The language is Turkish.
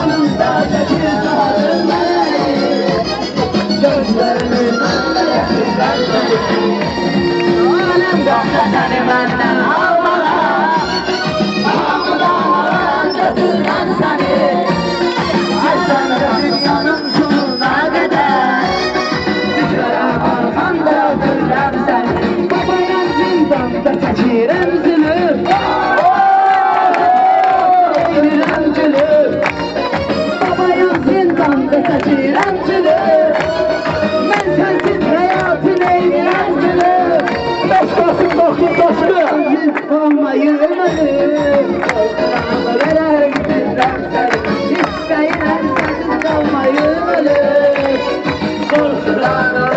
yanımda çekil sağlığını. Gözlerinin önünde yakışlar seni. Alem dokta seni benden almalar. Almalar götüren seni. Ay sen de dünyanın sonuna kadar. Düşerek arkanda öldürürler seni. Babayan zindanda çekirem zulüm. Eğilirem gülüm. Babayan zindanda çekirem zulüm. Ben sensiz hayatın eğilirem gülüm. Beş basın dokuz basın. Siz olmayı ölmedim. Korkularımı vererek bizden seni. İsteyin sensiz olmayı ölüm. Korkularımı